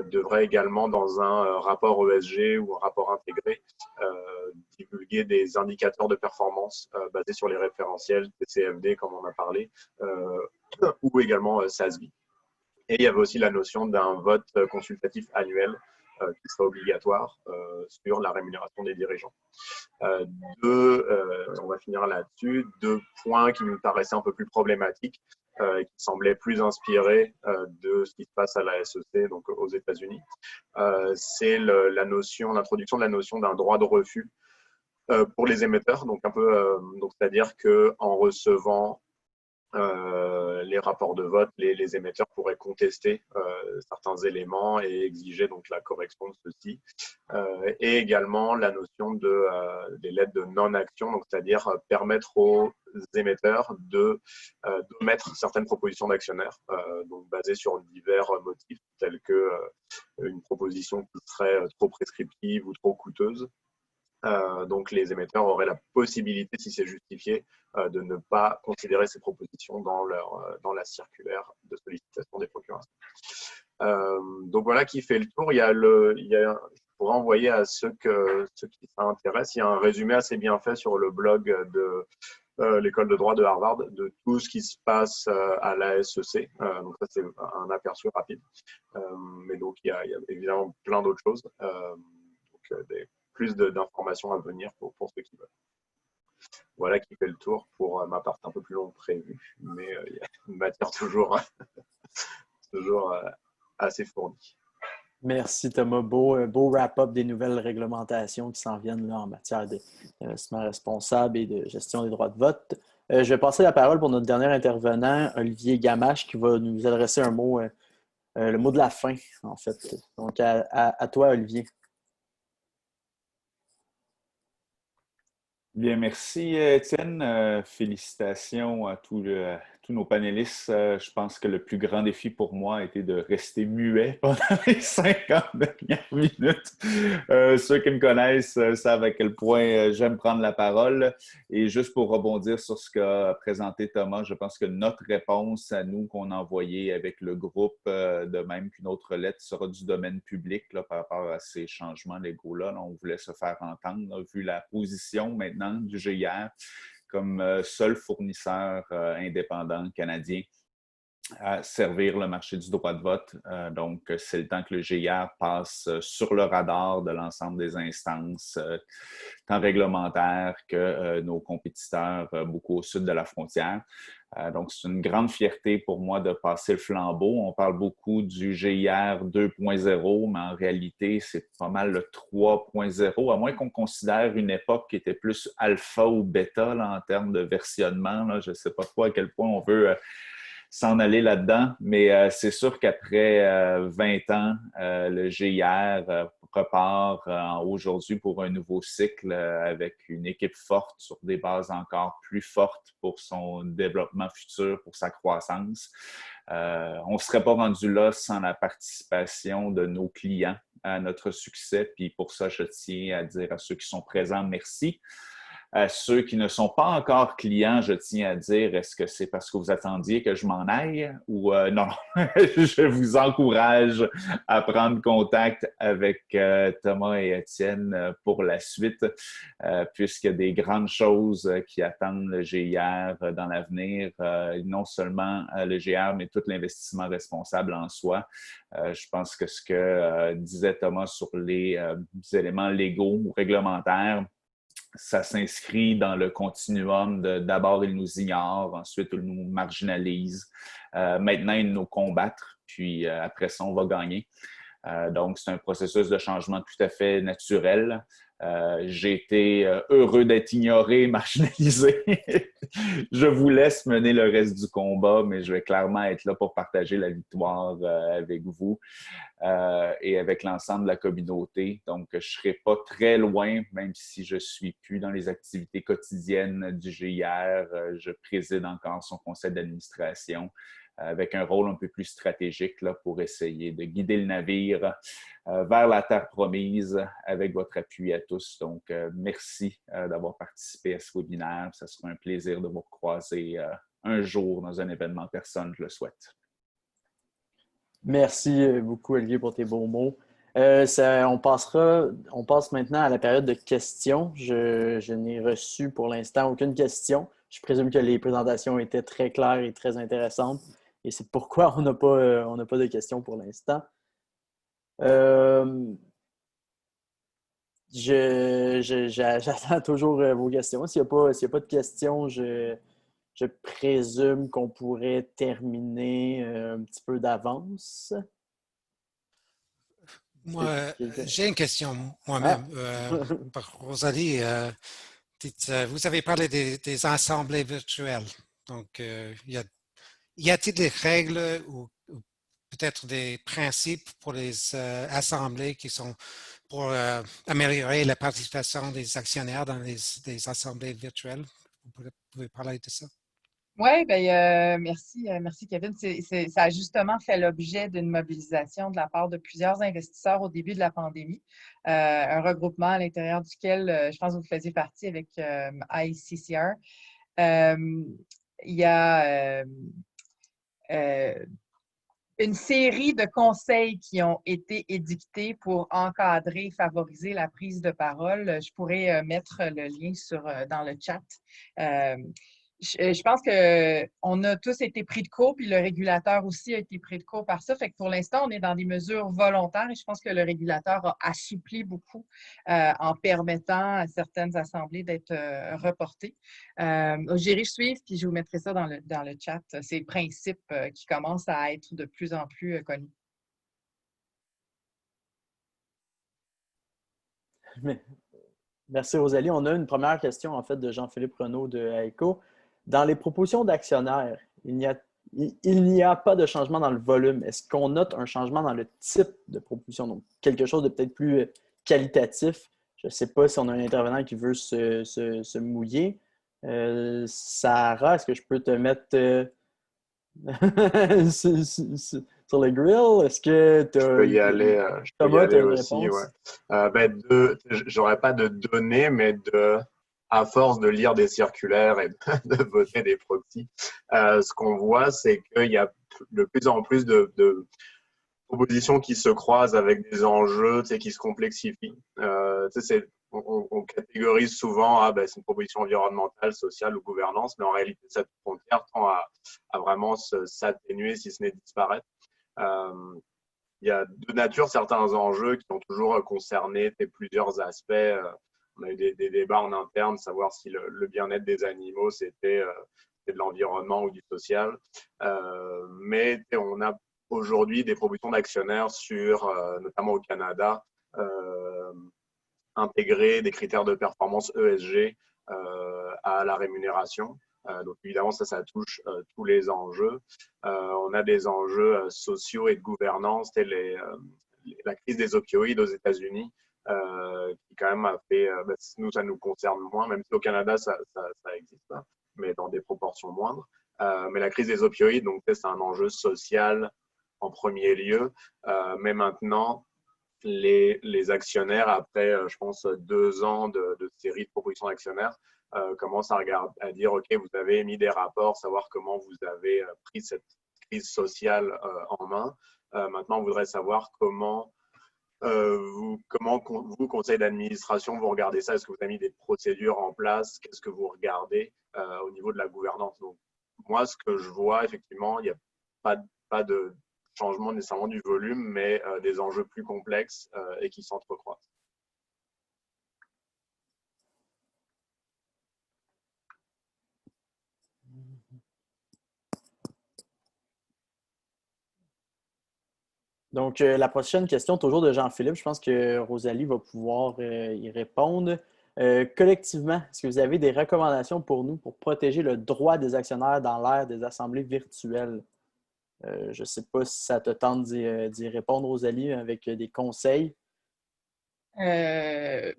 E: Devrait également, dans un rapport ESG ou un rapport intégré, divulguer des indicateurs de performance basés sur les référentiels TCFD, comme on a parlé, ou également SASB. Et il y avait aussi la notion d'un vote consultatif annuel qui serait obligatoire sur la rémunération des dirigeants. On va finir là-dessus, 2 points qui nous paraissaient un peu plus problématiques, qui semblaient plus inspirés de ce qui se passe à la SEC, donc aux États-Unis. C'est l'introduction de la notion d'un droit de refus pour les émetteurs, donc c'est-à-dire qu'en recevant les rapports de vote, les émetteurs pourraient contester certains éléments et exiger donc la correction de ceux-ci. Et également la notion des lettres de non-action, donc c'est-à-dire permettre aux émetteurs d'omettre certaines propositions d'actionnaires, donc basées sur divers motifs, tels que une proposition qui serait trop prescriptive ou trop coûteuse. Donc les émetteurs auraient la possibilité, si c'est justifié, de ne pas considérer ces propositions dans la circulaire de sollicitation des procurations. Donc voilà qui fait le tour. Je pourrais envoyer à ceux qui s'intéressent, il y a un résumé assez bien fait sur le blog de l'école de droit de Harvard de tout ce qui se passe à la SEC. Donc ça, c'est un aperçu rapide. Mais donc, il y a évidemment plein d'autres choses. Plus d'informations à venir pour ceux qui veulent. Voilà qui fait le tour pour ma part un peu plus longue prévue, mais il y a une matière toujours assez fournie.
A: Merci Thomas. Beau wrap-up des nouvelles réglementations qui s'en viennent là, en matière d'investissement responsable et de gestion des droits de vote. Je vais passer la parole pour notre dernier intervenant, Olivier Gamache, qui va nous adresser le mot de la fin, en fait. Donc, à toi, Olivier.
F: Bien, merci Étienne. Félicitations à tous nos panélistes. Je pense que le plus grand défi pour moi a été de rester muet pendant les 50 dernières minutes. Ceux qui me connaissent savent à quel point j'aime prendre la parole. Et juste pour rebondir sur ce qu'a présenté Thomas, je pense que notre réponse à nous qu'on a envoyée avec le groupe, de même qu'une autre lettre, sera du domaine public là, par rapport à ces changements légaux-là. On voulait se faire entendre, là, vu la position maintenant du GIR comme seul fournisseur indépendant canadien à servir le marché du droit de vote. Donc, c'est le temps que le GIR passe sur le radar de l'ensemble des instances, tant réglementaires que nos compétiteurs beaucoup au sud de la frontière. Donc, c'est une grande fierté pour moi de passer le flambeau. On parle beaucoup du GIR 2.0, mais en réalité, c'est pas mal le 3.0, à moins qu'on considère une époque qui était plus alpha ou bêta là, en termes de versionnement. Là. Je ne sais pas trop à quel point on veut s'en aller là-dedans, mais c'est sûr qu'après 20 ans, le GIR repart aujourd'hui pour un nouveau cycle avec une équipe forte sur des bases encore plus fortes pour son développement futur, pour sa croissance. On ne serait pas rendu là sans la participation de nos clients à notre succès. Puis pour ça, je tiens à dire à ceux qui sont présents, merci. À ceux qui ne sont pas encore clients, je tiens à dire, est-ce que c'est parce que vous attendiez que je m'en aille ou non? Je vous encourage à prendre contact avec Thomas et Étienne pour la suite, puisqu'il y a des grandes choses qui attendent le GIR dans l'avenir, non seulement le GIR, mais tout l'investissement responsable en soi. Je pense que ce que disait Thomas sur les éléments légaux ou réglementaires, ça s'inscrit dans le continuum de d'abord, ils nous ignorent, ensuite, ils nous marginalisent. Maintenant, ils nous combattent, puis après ça, on va gagner. Donc, c'est un processus de changement tout à fait naturel. J'ai été heureux d'être ignoré, marginalisé. Je vous laisse mener le reste du combat, mais je vais clairement être là pour partager la victoire avec vous et avec l'ensemble de la communauté. Donc, je ne serai pas très loin, même si je ne suis plus dans les activités quotidiennes du GIR. Je préside encore son conseil d'administration avec un rôle un peu plus stratégique là, pour essayer de guider le navire vers la terre promise avec votre appui à tous. Donc, merci d'avoir participé à ce webinaire. Ça sera un plaisir de vous recroiser un jour dans un événement en personne, je le souhaite.
A: Merci beaucoup, Olivier, pour tes beaux mots. On passe maintenant à la période de questions. Je n'ai reçu pour l'instant aucune question. Je présume que les présentations étaient très claires et très intéressantes. Et c'est pourquoi on n'a pas de questions pour l'instant. J'attends toujours vos questions. S'il n'y a pas de questions, je présume qu'on pourrait terminer un petit peu d'avance.
B: Moi, j'ai une question moi-même. Par Rosalie, vous avez parlé des assemblées virtuelles. Donc, y a-t-il des règles ou peut-être des principes pour les assemblées qui sont pour améliorer la participation des actionnaires dans des assemblées virtuelles? Vous pouvez parler de ça?
C: Oui, merci Kevin. Ça a justement fait l'objet d'une mobilisation de la part de plusieurs investisseurs au début de la pandémie. Un regroupement à l'intérieur duquel je pense que vous faisiez partie avec ICCR. Il y a une série de conseils qui ont été édictés pour encadrer, favoriser la prise de parole. Je pourrais mettre le lien dans le chat. Je pense qu'on a tous été pris de court, puis le régulateur aussi a été pris de court par ça. Fait que pour l'instant, on est dans des mesures volontaires et je pense que le régulateur a assoupli beaucoup en permettant à certaines assemblées d'être reportées. J'irai suivre, puis je vous mettrai ça dans le chat. C'est le principe qui commence à être de plus en plus connu.
A: Merci Rosalie. On a une première question en fait de Jean-Philippe Renaud de AECO. Dans les propositions d'actionnaires, il n'y a pas de changement dans le volume. Est-ce qu'on note un changement dans le type de proposition? Donc, quelque chose de peut-être plus qualitatif. Je ne sais pas si on a un intervenant qui veut se mouiller. Sarah, est-ce que je peux te mettre sur le grill? Est-ce que tu as...
E: Je peux y aller, aussi. Ouais. J'aurais pas de données, mais à force de lire des circulaires et de voter des proxys, ce qu'on voit, c'est qu'il y a de plus en plus de propositions qui se croisent avec des enjeux qui se complexifient. On catégorise souvent, c'est une proposition environnementale, sociale ou gouvernance, mais en réalité, cette frontière tend à vraiment s'atténuer, si ce n'est disparaître. Il y a de nature certains enjeux qui ont toujours concerné plusieurs aspects. On a eu des débats en interne, savoir si le bien-être des animaux, c'était de l'environnement ou du social. Mais on a aujourd'hui des propositions d'actionnaires sur, notamment au Canada, intégrer des critères de performance ESG à la rémunération. Donc évidemment, ça touche tous les enjeux. On a des enjeux sociaux et de gouvernance, la crise des opioïdes aux États-Unis, qui quand même a fait, nous, ça nous concerne moins, même si au Canada, ça existe, hein, mais dans des proportions moindres. Mais la crise des opioïdes, donc c'est un enjeu social en premier lieu. Mais maintenant, les actionnaires, après, je pense, 2 ans de série de propositions d'actionnaires, commencent à dire, OK, vous avez émis des rapports, savoir comment vous avez pris cette crise sociale en main. Maintenant, on voudrait savoir comment vous, conseil d'administration, vous regardez ça. Est-ce que vous avez mis des procédures en place? Qu'est-ce que vous regardez au niveau de la gouvernance? Donc, moi, ce que je vois, effectivement, il n'y a pas de changement nécessairement du volume, mais des enjeux plus complexes et qui s'entrecroisent.
A: Donc, la prochaine question, toujours de Jean-Philippe. Je pense que Rosalie va pouvoir y répondre. Collectivement, est-ce que vous avez des recommandations pour nous pour protéger le droit des actionnaires dans l'ère des assemblées virtuelles? Je ne sais pas si ça te tente d'y répondre, Rosalie, avec des conseils.
C: Je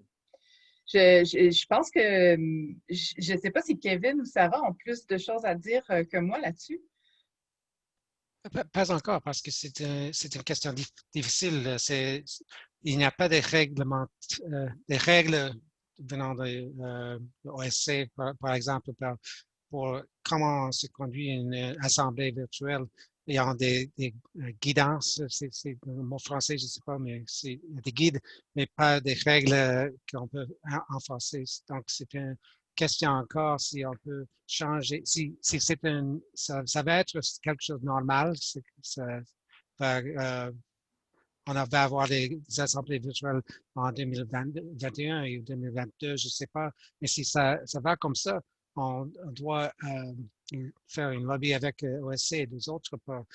C: pense que je ne sais pas si Kevin ou Sarah ont plus de choses à dire que moi là-dessus.
B: Pas encore, parce que c'est une question difficile. Il n'y a pas de des règles venant de l'OSC, par exemple, pour comment se conduit une assemblée virtuelle. Il y a des guidances, c'est un mot français, je ne sais pas, mais il y a des guides, mais pas des règles qu'on peut enforcer. Donc, c'est une question encore si on peut changer, si ça va être quelque chose de normal, on va avoir des assemblées virtuelles en 2021 et 2022, je ne sais pas, mais si ça va comme ça, on doit faire une lobby avec OSC et les autres pour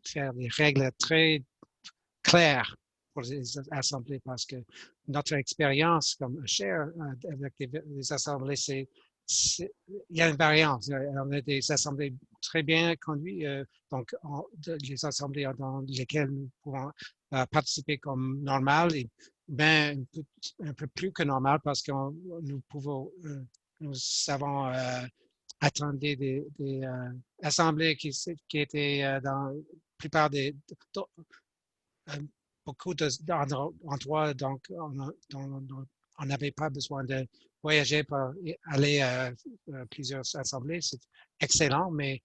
B: faire des règles très claires pour les assemblées, parce que notre expérience comme Share avec les assemblées, c'est il y a une variance. On a des assemblées très bien conduites, donc les assemblées dans lesquelles nous pouvons participer comme normal et ben un peu plus que normal parce que nous savons attendre des assemblées qui étaient dans la plupart beaucoup d'endroits, donc on n'avait pas besoin de voyager pour aller à plusieurs assemblées. C'est excellent, mais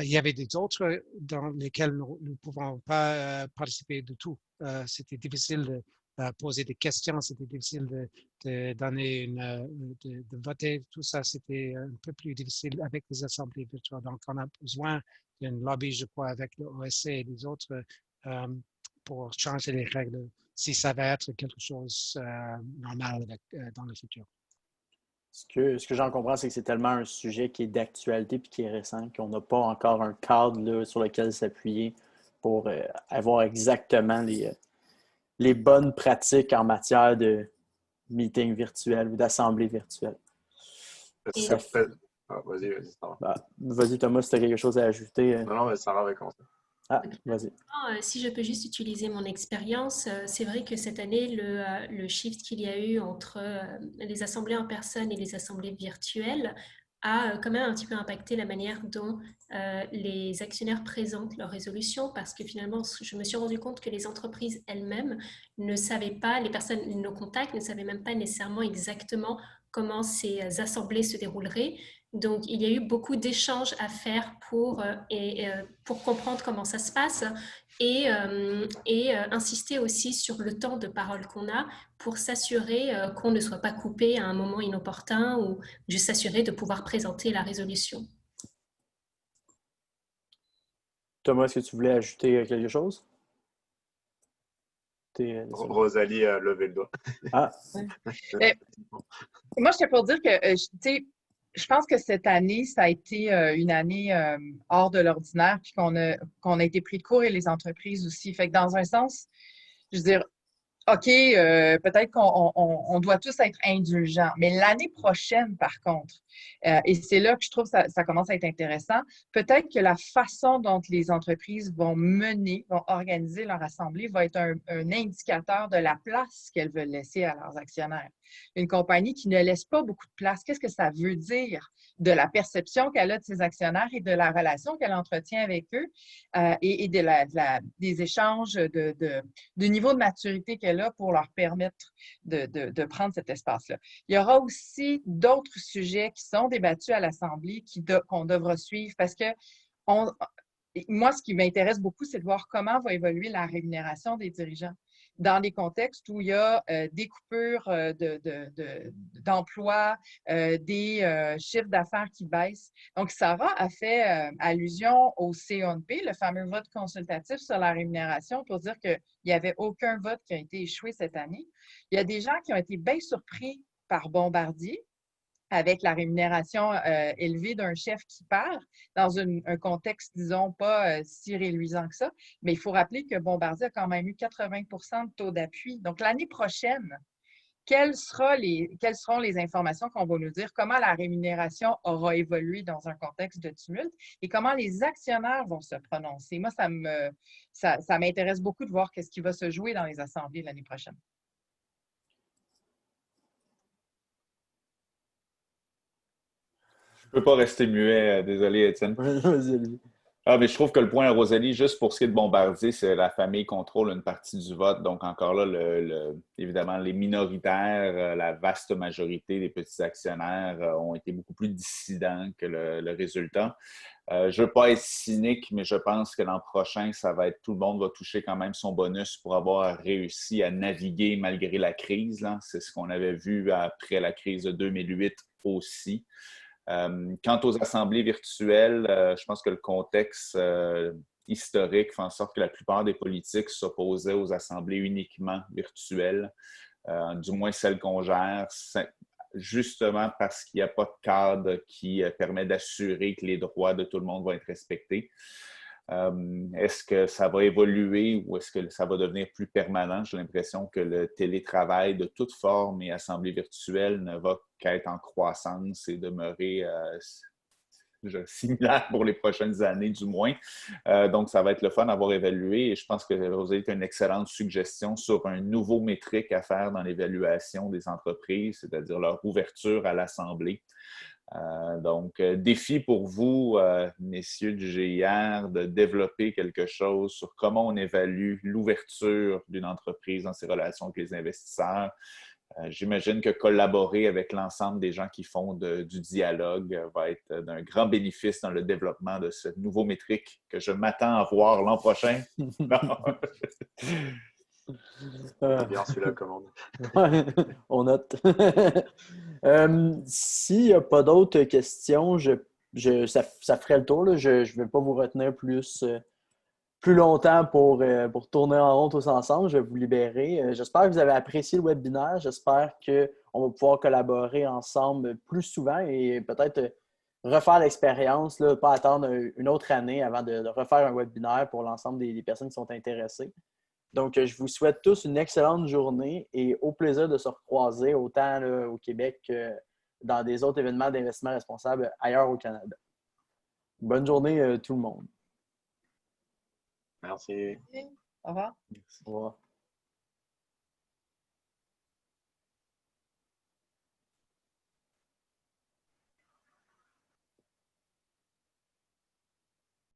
B: il y avait des autres dans lesquels nous ne pouvons pas participer du tout. C'était difficile de poser des questions, c'était difficile de donner de voter. Tout ça, c'était un peu plus difficile avec les assemblées virtuelles. Donc, on a besoin d'une lobby, je crois, avec le OSC et les autres pour changer les règles si ça va être quelque chose normal dans le futur.
A: Ce que j'en comprends, c'est que c'est tellement un sujet qui est d'actualité et qui est récent qu'on n'a pas encore un cadre là, sur lequel s'appuyer pour avoir exactement les bonnes pratiques en matière de meeting virtuel ou d'assemblée virtuelle.
E: Vas-y, Sarah.
A: Vas-y, Thomas, si tu as quelque chose à ajouter.
E: Non, mais Sarah va commencer.
A: Ah, vas-y.
D: Si je peux juste utiliser mon expérience, c'est vrai que cette année, le shift qu'il y a eu entre les assemblées en personne et les assemblées virtuelles a quand même un petit peu impacté la manière dont les actionnaires présentent leurs résolutions parce que finalement, je me suis rendu compte que les entreprises elles-mêmes ne savaient pas, les personnes, nos contacts ne savaient même pas nécessairement exactement comment ces assemblées se dérouleraient. Donc, il y a eu beaucoup d'échanges à faire pour comprendre comment ça se passe et insister aussi sur le temps de parole qu'on a pour s'assurer qu'on ne soit pas coupé à un moment inopportun ou juste s'assurer de pouvoir présenter la résolution.
A: Thomas, est-ce que tu voulais ajouter quelque chose?
E: Rosalie a levé le doigt.
A: Ah.
C: Moi, je tiens pour dire que, je pense que cette année, ça a été une année hors de l'ordinaire, puis qu'on a été pris de court et les entreprises aussi. Fait que dans un sens, je veux dire, OK, peut-être qu'on doit tous être indulgents, mais l'année prochaine, par contre, et c'est là que je trouve que ça commence à être intéressant, peut-être que la façon dont les entreprises vont organiser leur assemblée va être un indicateur de la place qu'elles veulent laisser à leurs actionnaires. Une compagnie qui ne laisse pas beaucoup de place, qu'est-ce que ça veut dire de la perception qu'elle a de ses actionnaires et de la relation qu'elle entretient avec eux et des échanges du niveau de maturité qu'elle a pour leur permettre de prendre cet espace-là. Il y aura aussi d'autres sujets qui sont débattus à l'Assemblée qu'on devra suivre parce que moi, ce qui m'intéresse beaucoup, c'est de voir comment va évoluer la rémunération des dirigeants dans des contextes où il y a des coupures d'emplois, des chiffres d'affaires qui baissent. Donc, Sarah a fait allusion au CONP, le fameux vote consultatif sur la rémunération, pour dire qu'il n'y avait aucun vote qui a été échoué cette année. Il y a des gens qui ont été bien surpris par Bombardier, avec la rémunération élevée d'un chef qui part dans un contexte, disons, pas si réluisant que ça. Mais il faut rappeler que Bombardier a quand même eu 80 de taux d'appui. Donc, l'année prochaine, quelles seront les informations qu'on va nous dire, comment la rémunération aura évolué dans un contexte de tumulte et comment les actionnaires vont se prononcer. Moi, ça m'intéresse beaucoup de voir ce qui va se jouer dans les assemblées l'année prochaine.
F: Je peux pas rester muet, désolé, Étienne. Mais je trouve que le point à Rosalie, juste pour ce qui est de Bombardier, c'est la famille contrôle une partie du vote. Donc, encore là, évidemment, les minoritaires, la vaste majorité des petits actionnaires ont été beaucoup plus dissidents que le résultat. Je ne veux pas être cynique, mais je pense que l'an prochain, tout le monde va toucher quand même son bonus pour avoir réussi à naviguer malgré la crise. C'est ce qu'on avait vu après la crise de 2008 aussi. Quant aux assemblées virtuelles, je pense que le contexte historique fait en sorte que la plupart des politiques s'opposaient aux assemblées uniquement virtuelles, du moins celles qu'on gère, justement parce qu'il n'y a pas de cadre qui permet d'assurer que les droits de tout le monde vont être respectés. Est-ce que ça va évoluer ou est-ce que ça va devenir plus permanent? J'ai l'impression que le télétravail de toute forme et assemblée virtuelle ne va qu'être en croissance et demeurer similaire pour les prochaines années du moins. Donc, ça va être le fun d'avoir évalué et je pense que Rosalie a une excellente suggestion sur un nouveau métrique à faire dans l'évaluation des entreprises, c'est-à-dire leur ouverture à l'assemblée. Donc, défi pour vous, messieurs du GIR, de développer quelque chose sur comment on évalue l'ouverture d'une entreprise dans ses relations avec les investisseurs. J'imagine que collaborer avec l'ensemble des gens qui font du dialogue va être d'un grand bénéfice dans le développement de ce nouveau métrique que je m'attends à voir l'an prochain.
E: Bien celui-là, commande.
A: On note. S'il n'y a pas d'autres questions, ça ferait le tour. Là. Je ne vais pas vous retenir plus longtemps pour tourner en rond tous ensemble. Je vais vous libérer. J'espère que vous avez apprécié le webinaire. J'espère qu'on va pouvoir collaborer ensemble plus souvent et peut-être refaire l'expérience, là, pas attendre une autre année avant de refaire un webinaire pour l'ensemble des personnes qui sont intéressées. Donc, je vous souhaite tous une excellente journée et au plaisir de se recroiser autant là, au Québec que dans des autres événements d'investissement responsable ailleurs au Canada. Bonne journée tout le monde.
E: Merci.
C: Au revoir.
A: Au revoir.